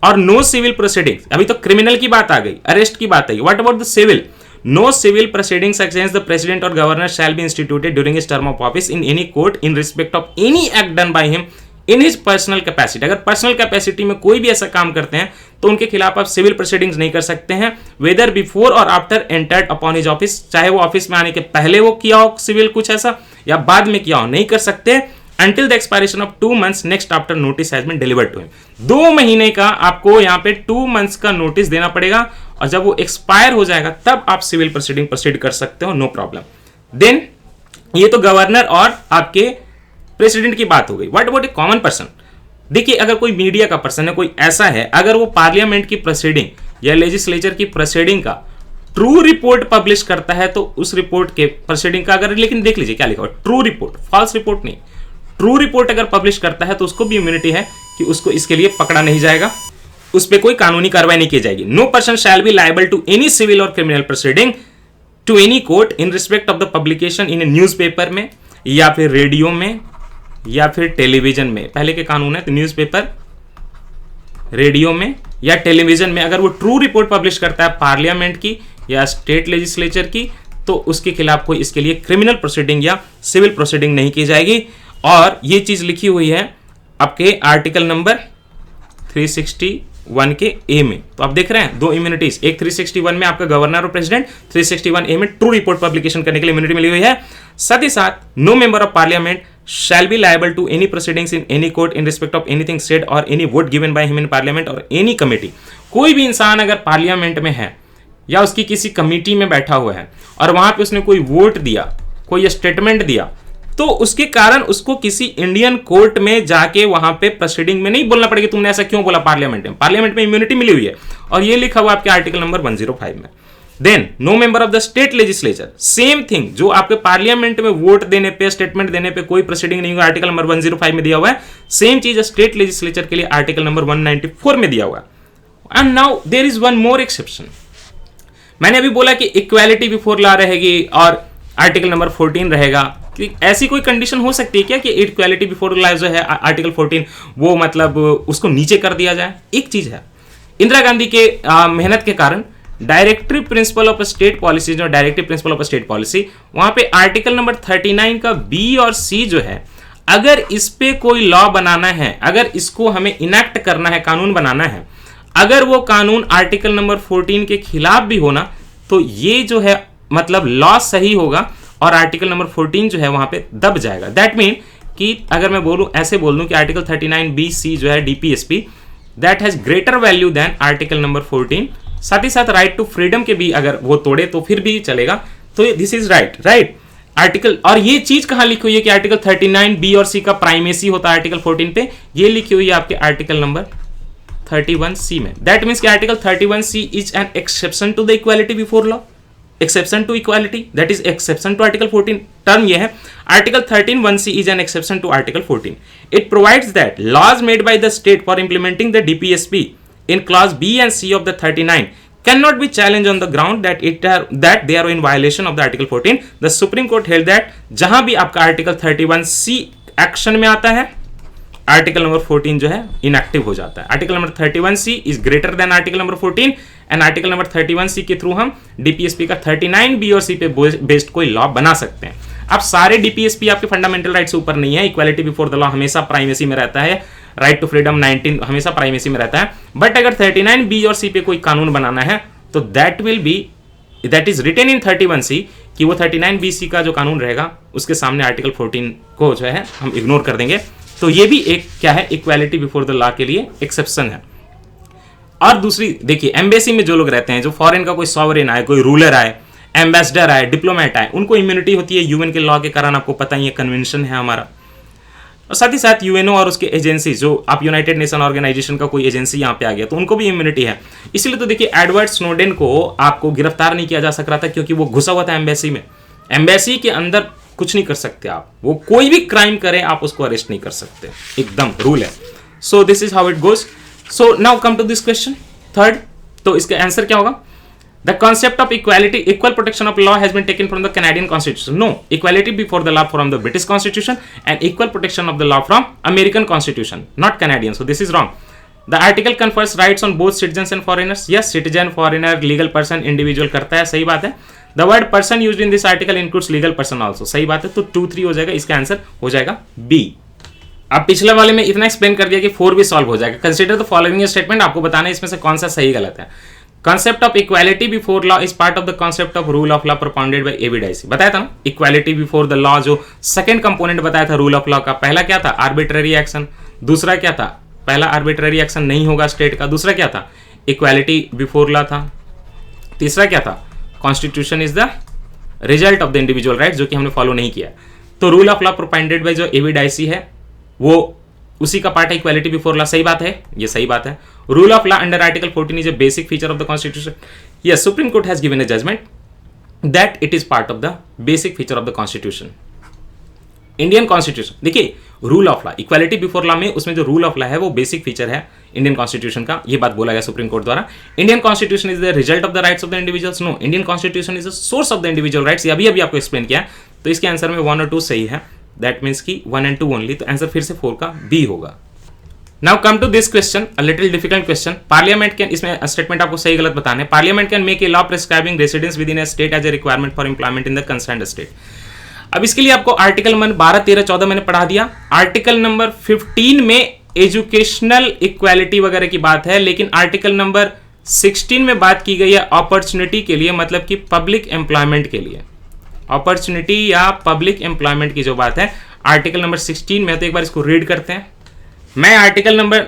और नो सिविल प्रोसीडिंग्स, अभी तो क्रिमिनल की बात आ गई, अरेस्ट की बात आई, what about the civil? No civil proceedings against the president और governor shall be instituted during his term of office in any court in respect of any act done by him in his personal capacity. अगर personal capacity में कोई भी ऐसा काम करते हैं तो उनके खिलाफ आप सिविल प्रोसीडिंग्स नहीं कर सकते हैं, वेदर बिफोर और after entered upon his office, चाहे वो ऑफिस में आने के पहले वो किया हो सिविल कुछ ऐसा या बाद में किया हो, नहीं कर सकते until the expiration of 2 months next after notice has been delivered to him। 2 महीने का आपको यहाँ पे 2 months का नोटिस देना पड़ेगा और जब वो एक्सपायर हो जाएगा तब आप सिविल प्रोसीडिंग प्रोसीड कर सकते हो, नो प्रॉब्लम। देन ये तो गवर्नर और आपके प्रेसिडेंट की बात हो गई। What about A common person? देखिए अगर कोई मीडिया का पर्सन है, कोई ऐसा है, अगर वो पार्लियामेंट की प्रोसीडिंग या लेजिस्लेचर की प्रोसीडिंग का ट्रू रिपोर्ट पब्लिश करता है तो उस रिपोर्ट के प्रोसीडिंग का अगर, लेकिन देख लीजिए क्या लिखा हुआ, ट्रू रिपोर्ट, फॉल्स रिपोर्ट नहीं, ट्रू रिपोर्ट अगर पब्लिश करता है तो उसको भी इम्यूनिटी है कि उसको इसके लिए पकड़ा नहीं जाएगा, उस पर कोई कानूनी कार्रवाई नहीं की जाएगी। No person shall be liable to any civil or criminal proceeding to any court in respect of the publication in a newspaper में या फिर रेडियो में या फिर टेलीविजन में। पहले के कानून है तो न्यूज़पेपर, रेडियो में या टेलीविजन में अगर वो ट्रू रिपोर्ट पब्लिश करता है पार्लियामेंट की या स्टेट लेजिस्लेचर की तो उसके खिलाफ कोई इसके लिए क्रिमिनल प्रोसीडिंग या सिविल प्रोसीडिंग नहीं की जाएगी। और ये चीज लिखी हुई है आपके आर्टिकल नंबर 361 के ए में। तो आप देख रहे हैं दो इम्यूनिटीज, एक 361 में आपका गवर्नर और प्रेसिडेंट, 361 ए में ट्रू रिपोर्ट पब्लिकेशन करने के लिए इम्यूनिटी मिली हुई है। साथ ही साथ no member of parliament shall be liable to any proceedings in any court in respect of anything said or any vote given by him in parliament or any committee. कोई भी इंसान अगर पार्लियामेंट में है या उसकी किसी कमेटी में बैठा हुआ है और वहां पे उसने कोई वोट दिया, कोई स्टेटमेंट दिया, तो उसके कारण उसको किसी इंडियन कोर्ट में जाके वहां पे प्रोसीडिंग में नहीं बोलना पड़ेगा तुमने ऐसा क्यों बोला पार्लियामेंट में। पार्लियामेंट में इम्यूनिटी मिली हुई है और ये लिखा हुआ आपके आर्टिकल नंबर 105 में। Then no member of the state legislature, same thing, जो आपके पार्लियामेंट में वोट देने पे, स्टेटमेंट देने पे कोई प्रोसीडिंग नहीं हुआ, आर्टिकल नंबर 105 में दिया हुआ है। सेम चीज स्टेट लेजिस्लेचर के लिए आर्टिकल नंबर 194 में दिया हुआ है। And now there is one more exception. मैंने अभी बोला कि इक्वालिटी बिफोर लॉ रहेगी और आर्टिकल नंबर 14 रहेगा, कि ऐसी कोई कंडीशन हो सकती है क्या कि इक्वालिटी बिफोर लॉ जो है आर्टिकल 14 वो मतलब उसको नीचे कर दिया जाए? एक चीज है, इंदिरा गांधी के मेहनत के कारण directive principle of state policy, जो directive principle of state policy, वहां पे आर्टिकल नंबर 39 का बी और सी जो है, अगर इस पे कोई लॉ बनाना है, अगर इसको हमें इनेक्ट करना है, कानून बनाना है, अगर वो कानून आर्टिकल नंबर 14 के खिलाफ भी होना तो ये जो है मतलब लॉ सही होगा और आर्टिकल नंबर 14 जो है वहां पे दब जाएगा। दैट मीन कि अगर मैं बोलूं, ऐसे बोल दूं कि आर्टिकल 39 बी सी जो है DPSP that has greater value than article number 14। साथ ही साथ राइट टू फ्रीडम के भी अगर वो तोड़े तो फिर भी चलेगा। तो दिस इज राइट आर्टिकल। और ये चीज कहां लिखी हुई है कि आर्टिकल 39 बी और सी का प्राइमेसी होता है आर्टिकल 14 पे, ये लिखी हुई है आपके आर्टिकल नंबर 31C में। दैट मीन्स कि article 31C is an exception to the equality before law, exception to equality, that is exception to article 14। Term ये है, article 13(1)(c is an exception to article 14। It provides that laws made by the state for implementing the DPSP in clause B and C of the 39 cannot be challenged on the ground that they are in violation of the article 14. The Supreme Court held that जहां भी आपका article 31C action में आता है, article number 14 जो है inactive हो जाता है। Article number 31C is greater than article number 14 and article number 31C के थ्रू हम डीपीएसपी का 39B और C पे बेस्ड कोई लॉ बना सकते हैं। अब सारे डीपीएसपी आपके फंडामेंटल राइट से ऊपर नहीं है, इक्वालिटी बिफोर द लॉ हमेशा प्राइमेसी में रहता है, राइट टू फ्रीडम 19 हमेशा प्राइमेसी में रहता है। बट अगर 39B और C पे कोई कानून बनाना है तो that is written in 31C कि वो 39B/C का जो कानून रहेगा उसके सामने आर्टिकल 14 को जो है हम इग्नोर कर देंगे। तो ये भी एक क्या है, इक्वालिटी बिफोर द लॉ के लिए एक्सेप्शन है। और दूसरी देखिए, एम्बेसी में जो लोग रहते हैं, जो फॉरेन का कोई सॉवरेन आए, कोई रूलर आए, एम्बेसडर आए, डिप्लोमेट आए, उनको इम्यूनिटी होती है यूएन के लॉ के कारण, आपको पता ही है कन्वेंशन है हमारा। और साथ ही साथ यूएनओ और उसके एजेंसी, जो आप यूनाइटेड नेशन ऑर्गेनाइजेशन का कोई एजेंसी यहाँ पे आ गया तो उनको भी इम्यूनिटी है। इसलिए तो देखिए एडवर्ड स्नोडेन को आपको गिरफ्तार नहीं किया जा सक रहा था क्योंकि वो घुसा हुआ था एम्बेसी में। एम्बेसी के अंदर कुछ नहीं कर सकते आप, वो कोई भी क्राइम करे आप उसको अरेस्ट नहीं कर सकते, एकदम रूल है। So this is how it goes. So now come to this question third. तो इसका आंसर क्या होगा? The concept of equality, equal protection of law has been taken from the Canadian Constitution. No, equality before the law from the British Constitution and equal protection of the law from American Constitution, not Canadian. So this is wrong. The article confers rights on both citizens and foreigners. Yes, citizen, foreigner, legal person, individual करता है, सही बात है। The word person used in this article includes legal person also. सही बात है। तो 2-3 हो जाएगा, इसका आंसर हो जाएगा B। अब पिछले वाले में इतना एक्सप्लेन कर दिया कि 4 भी सॉल्व हो जाएगा। कंसीडर द फॉलोइंग स्टेटमेंट, आपको बताना है इसमें से कौन सा सही गलत है। Concept of equality before law is part of the concept of rule of law propounded by A.B. Dicey। बताया था ना इक्वालिटी बिफोर द लॉ, जो सेकंड कंपोनेंट बताया था रूल ऑफ लॉ का। पहला क्या था? Arbitrary action. दूसरा क्या था? पहला आर्बिट्ररी एक्शन नहीं होगा स्टेट का। दूसरा क्या था? इक्वालिटी बिफोर लॉ था। तीसरा क्या था? Constitution is the result of the individual right, जो कि हमने फॉलो नहीं किया। तो रूल ऑफ लॉ प्रोपाइंडेड बाय जो A.B. डाइसी है वो उसी का पार्ट है इक्वालिटी बिफोर लॉ। सही बात है, ये सही बात है। Rule of law under article 14 is a basic feature of the constitution. Yes, Supreme Court has given a judgment that it is part of the basic feature of the constitution. Indian constitution, देखिए rule of law, equality before law में उसमें जो rule of law है वो basic feature है Indian constitution का। ये बात बोला गया सुप्रीम कोर्ट द्वारा। Indian constitution is the result of the rights of the individuals. No, Indian constitution is the source of the individual rights. ये अभी अभी आपको एक्सप्लेन किया। तो इसके आंसर में 1 और 2 सही है। दैट मीन्स की 1 and 2 ओनली। तो आंसर फिर से 4 का बी होगा। Now come to this question, a little difficult question. Parliament can, इसमें स्टेटमेंट आपको सही गलत बताने। Parliament can make a law prescribing residence within a state as a requirement for employment in the concerned state. अब इसके लिए आपको article number 12, 13, 14 मैंने पढ़ा दिया। आर्टिकल नंबर 15 में एजुकेशनल इक्वालिटी वगैरह की बात है, लेकिन आर्टिकल नंबर 16 में बात की गई है अपॉर्चुनिटी के लिए, मतलब कि पब्लिक एम्प्लॉयमेंट के लिए। अपॉर्चुनिटी या पब्लिक एम्प्लॉयमेंट की जो बात है आर्टिकल नंबर 16 में, तो एक बार इसको रीड करते हैं। मैं आर्टिकल नंबर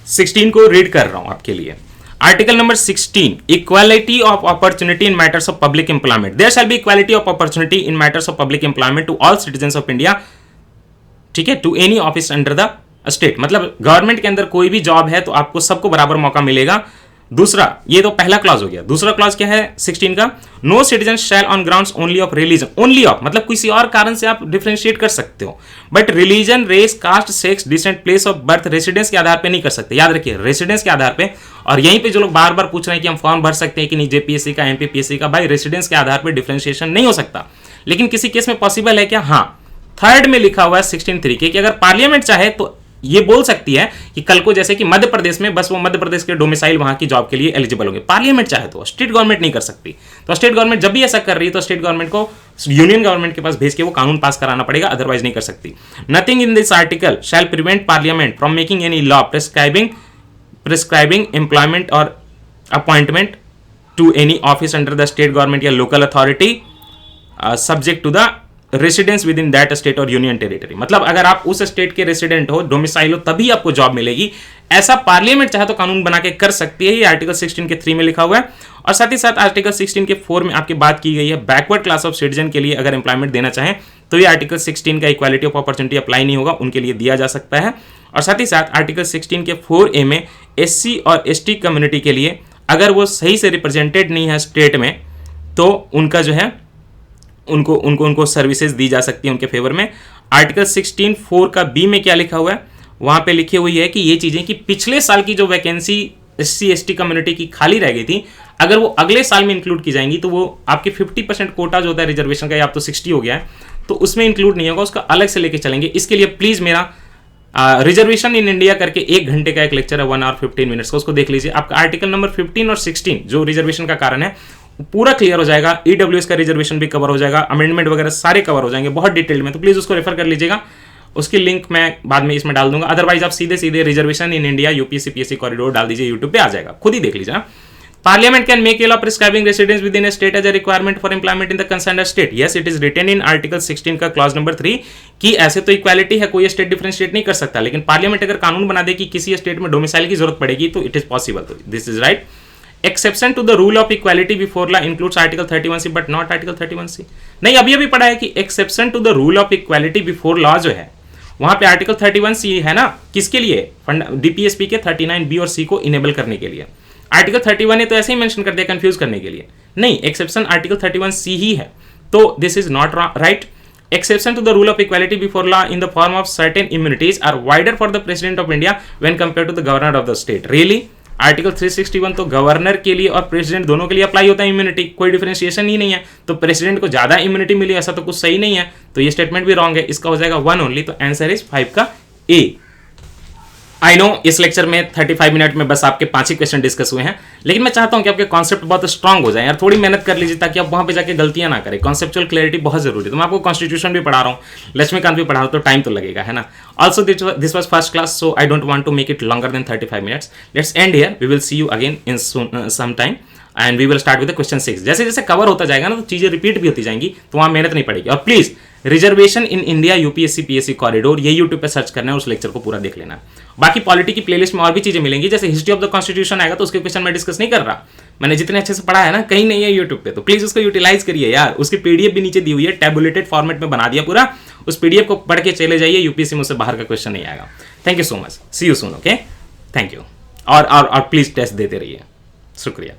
16 को रीड कर रहा हूं आपके लिए। Article number 16, equality of opportunity in matters of public employment. There shall be equality of opportunity in matters of public employment to all citizens of India, ठीक है, to any office under the state. मतलब government के अंदर कोई भी job है तो आपको सबको बराबर मौका मिलेगा। दूसरा, ये तो पहला क्लॉज हो गया। दूसरा क्लॉज क्या है 16 का? No citizen shall on grounds only of religion. Only of मतलब किसी और कारण से आप डिफरेंशिएट कर सकते हो, but religion, race, caste, sex, descent, place of birth, residence के आधार पे नहीं कर सकते। याद रखिए, रेसिडेंस के आधार पे। और यहीं पे जो लोग बार बार पूछ रहे हैं कि हम फॉर्म भर सकते हैं कि नहीं जेपीएससी का, एमपीपीएससी का, भाई रेसिडेंस के आधार पे डिफरेंशिएशन नहीं हो सकता। लेकिन किसी केस में पॉसिबल है क्या? हाँ, थर्ड में लिखा हुआ है 16 तरीके कि अगर पार्लियामेंट चाहे तो ये बोल सकती है कि कल को जैसे कि मध्य प्रदेश में, बस वो मध्य प्रदेश के डोमिसाइल वहां की जॉब के लिए एलिजिबल होंगे। पार्लियामेंट चाहे तो, स्टेट गवर्नमेंट नहीं कर सकती। तो स्टेट गवर्नमेंट जब भी ऐसा कर रही है तो स्टेट गवर्नमेंट को यूनियन गवर्नमेंट के पास भेज के वो कानून पास कराना पड़ेगा, अदरवाइज नहीं कर सकती। Nothing in this article shall prevent parliament from making any law prescribing employment or appointment to any office under the state government या local authority subject to the residence within that state or union territory. मतलब अगर आप उस state के resident हो, domicile हो, तभी आपको जॉब मिलेगी। ऐसा पार्लियामेंट चाहे तो कानून बना के कर सकती है। ये आर्टिकल 16 के 3 में लिखा हुआ है। और साथ ही साथ आर्टिकल 16 के 4 में आपकी बात की गई है बैकवर्ड क्लास ऑफ सिटीजन के लिए अगर एम्प्लॉयमेंट देना चाहें तो ये आर्टिकल 16 का इक्वालिटी ऑफ अपॉर्चुनिटी अप्लाई नहीं होगा, उनके लिए दिया जा सकता है। और साथ ही साथ आर्टिकल 16 के 4A में SC और ST कम्युनिटी के लिए अगर वो सही से रिप्रेजेंटेड नहीं है स्टेट में तो उनका जो है उनको सर्विसेज दी जा सकती है उनके फेवर में। आर्टिकल 16(4) का बी में क्या लिखा हुआ है? वहां पे लिखी हुई है कि ये चीजें कि पिछले साल की जो वैकेंसी SC ST कम्युनिटी की खाली रह गई थी, अगर वो अगले साल में इंक्लूड की जाएंगी तो वो आपके 50% कोटा जो होता है रिजर्वेशन का, या आप तो 60 हो गया है, तो उसमें इंक्लूड नहीं होगा, उसका अलग से लेके चलेंगे। इसके लिए प्लीज मेरा रिजर्वेशन इन इंडिया करके 1 घंटे का एक लेक्चर है 1 hour 15 minutes का, उसको देख लीजिए। आपका आर्टिकल नंबर 15 और 16 जो रिजर्वेशन का कारण है पूरा क्लियर हो जाएगा। EWS का रिजर्वेशन भी कवर हो जाएगा, अमेंडमेंट वगैरह सारे कवर हो जाएंगे बहुत डिटेल में, तो प्लीज उसको रेफर कर लीजिएगा। उसकी लिंक मैं बाद में इसमें डाल दूंगा। अदरवाइज आप सीधे सीधे reservation in India UPSC PSC corridor डाल दीजिए, यूट्यूब पे आ जाएगा, खुद ही देख लीजिए। Parliament can make a law prescribing residence within a state as a requirement for employment in the concerned state. Yes, it is written in article 16 का clause number 3 कि ऐसे तो इक्वालिटी है, कोई स्टेट डिफरेंशिएट नहीं कर सकता, लेकिन पार्लियामेंट अगर कानून बना दे कि किसी स्टेट में डोमिसाइल की जरूरत पड़ेगी तो इट इज पॉसिबल। तो this is right. Exception to the rule of equality before law includes article 31C but not article 31C। नहीं, अभी पढ़ा है कि exception to the rule of equality before law जो है वहां पे आर्टिकल 31C है ना, किसके लिए, डीपीएसपी के 39B और C को इनेबल करने के लिए। आर्टिकल 31 ने तो ऐसे ही मेंशन कर दिया कंफ्यूज करने के लिए, नहीं, एक्सेप्शन आर्टिकल 31C ही है, तो this is not right. Exception to the rule of equality before law in the form of certain immunities are wider for the President of India when compared to the Governor of the state. Really? Article 361 तो governor के लिए और president दोनों के लिए apply होता है immunity, कोई डिफरेंशिएशन ही नहीं है, तो प्रेसिडेंट को ज्यादा इम्यूनिटी मिली ऐसा तो कुछ सही नहीं है, तो ये स्टेटमेंट भी रॉन्ग है, इसका हो जाएगा 1 ओनली, तो आंसर इज 5 का ए। आई नो इस लेक्चर में 35 मिनट में बस आपके 5 ही क्वेश्चन डिस्कस हुए हैं, लेकिन मैं चाहता हूं कि आपके कॉन्सेप्ट बहुत स्ट्रांग हो जाए यार, थोड़ी मेहनत कर लीजिए ताकि आप वहां पे जाके गलतियां ना करें। कॉन्सेप्चुअल क्लैरिटी बहुत जरूरी है, तो मैं आपको कॉन्स्टिट्यूशन भी पढ़ा रहा हूं, लक्ष्मीकांत भी पढ़ा रहा हूं, तो टाइम तो लगेगा, है ना। Also this was first class, so I don't want to make it longer than 35 minutes. Let's end here, we will see you again in some time and we will start with question 6। जैसे जैसे cover होता जाएगा ना, तो चीजें repeat भी होती जाएंगी, तो वहां मेहनत नहीं पड़ेगी। और please reservation in India UPSC PSC corridor, ये यूट्यूब पे सर्च करना है, उस लेक्चर को पूरा देख लेना। बाकी पॉलिटी की प्लेलिस्ट में और भी चीजें मिलेंगी, जैसे हिस्ट्री ऑफ द कॉन्स्टिट्यूशन आएगा तो उसके क्वेश्चन मैं डिस्कस नहीं कर रहा, मैंने जितने अच्छे से पढ़ा है ना, कहीं नहीं है यूट्यूब पे, तो प्लीज उसको यूटिलाइज करिए यार। उसकी पीडीएफ भी नीचे दी हुई है, टैबुलेटेड फॉर्मेट में बना दिया पूरा, उस पीडीएफ को पढ़ के चले जाइए, यूपीएससी में उससे बाहर का क्वेश्चन नहीं आएगा। Thank you so much, see you soon, okay, thank you. और प्लीज टेस्ट देते रहिए, शुक्रिया।